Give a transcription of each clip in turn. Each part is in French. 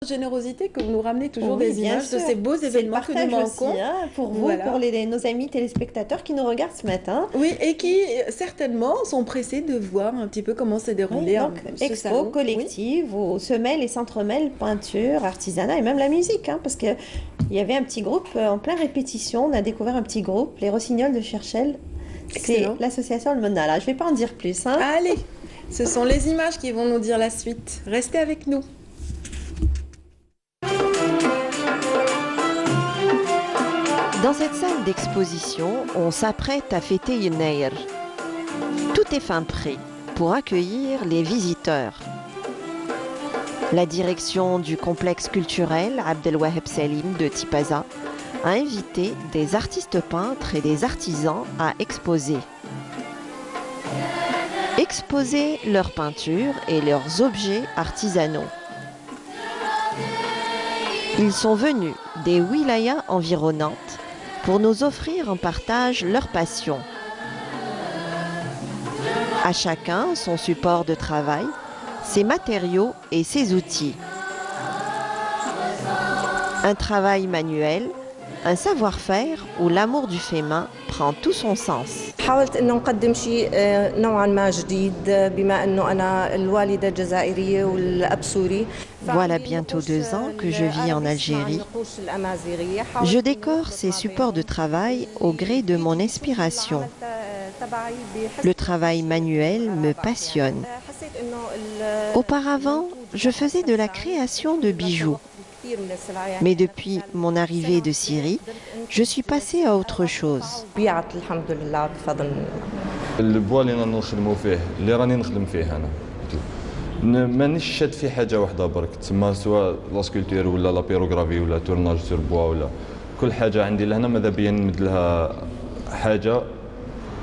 Générosité que vous nous ramenez toujours Oui, des bien images de sûr. ces beaux C'est le événements que nous partage aussi, manquons. hein, pour vous, Voilà. pour nos amis téléspectateurs qui nous regardent ce matin. Oui, et qui certainement sont pressés de voir un petit peu comment s'est Oui, déroulé donc ce expo salon. Oui, collective où se mêlent et s'entremêlent peinture, artisanat et même la musique, hein, parce qu'il y avait un petit groupe en plein répétition. On a découvert un petit groupe, les Rossignols de Cherchel. C'est excellent. l'association Almona. Je ne vais pas en dire plus, hein. Allez, ce sont les images qui vont nous dire la suite. Restez avec nous. Dans cette salle d'exposition, on s'apprête à fêter Yenneir. Tout est fin prêt pour accueillir les visiteurs. La direction du complexe culturel Abdelwaheb Salim de Tipaza a invité des artistes peintres et des artisans à exposer. Exposer leurs peintures et leurs objets artisanaux. Ils sont venus des wilayas environnantes pour nous offrir en partage leur passion. À chacun son support de travail, ses matériaux et ses outils. Un travail manuel, un savoir-faire où l'amour du fait main prend tout son sens. حاولت انه نقدم شيء نوعا ما جديد بما انه انا الوالده جزائريه والاب سوري. Voilà bientôt 2 ans que je vis en Algérie. Je décore ces supports de travail au gré de mon inspiration. Le travail manuel me passionne. Auparavant, je faisais de la création de bijoux. Mais depuis mon arrivée de Syrie, je suis passée à autre chose. بيعت الحمد لله بفضل. البوا اللي نخدموا فيه اللي راني نخدم فيه انا مانيش شاد في حاجه واحده برك تسمى سواء لا سكولتور ولا لا بيروغرافي ولا تورناج سور بوا ولا كل حاجه عندي لهنا ماذا بيا نمد لها حاجه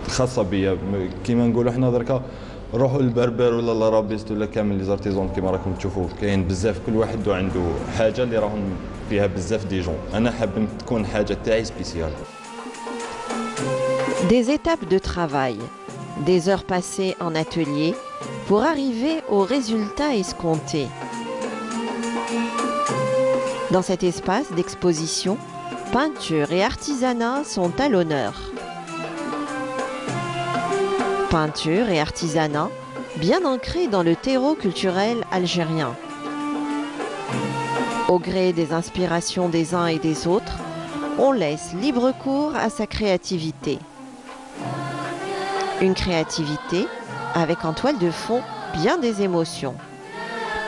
خاصه بيا كيما نقولوا حنا دركا روحوا للبربر ولا لارابيست ولا كامل لي زارتيزون كيما راكم تشوفوا كاين بزاف كل واحد عنده حاجه اللي راهم فيها بزاف دي جون انا حاب تكون حاجه تاعي سبيسيال. Des étapes de travail, des heures passées en atelier pour arriver au résultat escompté. Dans cet espace d'exposition, peinture et artisanat sont à l'honneur. Peinture et artisanat bien ancrés dans le terreau culturel algérien. Au gré des inspirations des uns et des autres, on laisse libre cours à sa créativité. Une créativité avec en toile de fond bien des émotions.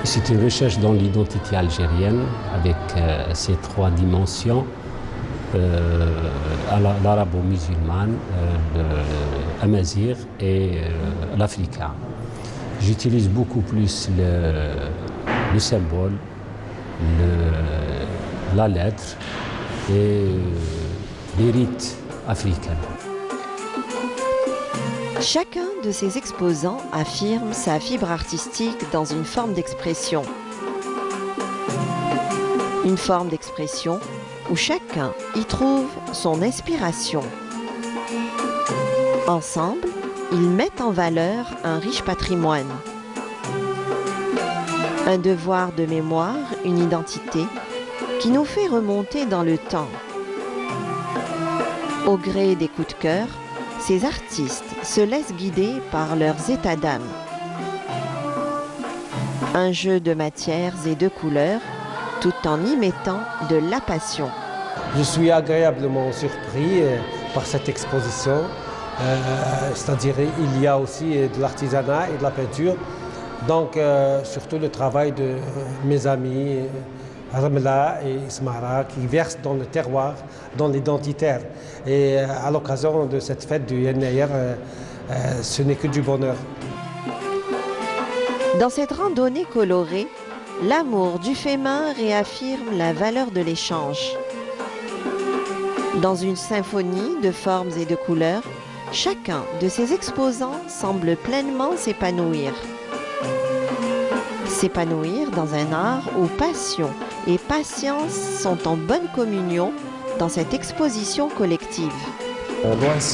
C'est une recherche dans l'identité algérienne avec ces 3 dimensions, l'arabo-musulmane, l'amazigh et l'africain. J'utilise beaucoup plus le symbole, la lettre et les rites africains. Chacun de ces exposants affirme sa fibre artistique dans une forme d'expression. Une forme d'expression où chacun y trouve son inspiration. Ensemble, ils mettent en valeur un riche patrimoine. Un devoir de mémoire, une identité qui nous fait remonter dans le temps. Au gré des coups de cœur, ces artistes se laissent guider par leurs états d'âme. Un jeu de matières et de couleurs, tout en y mettant de la passion. Je suis agréablement surpris par cette exposition. C'est-à-dire il y a aussi de l'artisanat et de la peinture. Donc surtout le travail de mes amis Ramla et Ismara qui versent dans le terroir, dans l'identitaire. Et à l'occasion de cette fête du Yenneir, ce n'est que du bonheur. Dans cette randonnée colorée, l'amour du fait main réaffirme la valeur de l'échange. Dans une symphonie de formes et de couleurs, chacun de ces exposants semble pleinement s'épanouir. S'épanouir dans un art où passion et patience sont en bonne communion dans cette exposition collective. L'ONC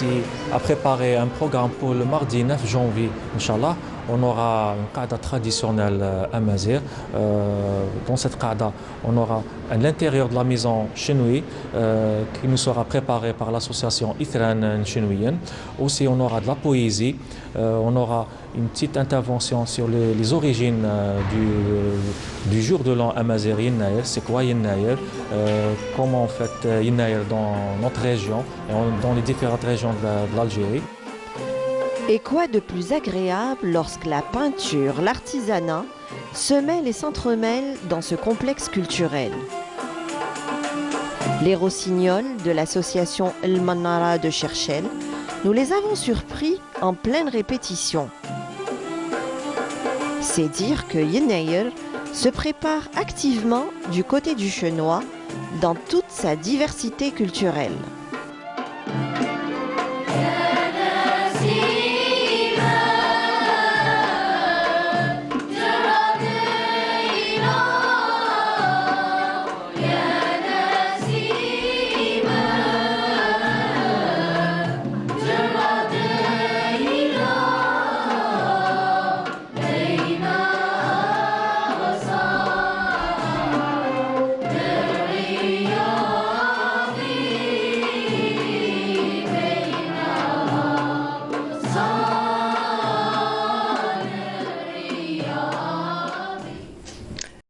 a préparé un programme pour le mardi 9 janvier, Inch'Allah, on aura une qada traditionnelle amazigh. Dans cette qada, on aura à l'intérieur de la maison chenouille qui nous sera préparée par l'association Ithran Chenouienne. Aussi, on aura de la poésie, on aura une petite intervention sur les origines du jour de l'an amazigh Yennayer. C'est quoi Yennayer? Comment on fête Yennayer dans notre région et dans les différentes régions de l'Algérie. Et quoi de plus agréable lorsque la peinture, l'artisanat se mêlent et s'entremêlent dans ce complexe culturel. Les rossignols de l'association El Manara de Cherchel, nous les avons surpris en pleine répétition. C'est dire que Yennayer se prépare activement du côté du Chenois dans toute sa diversité culturelle.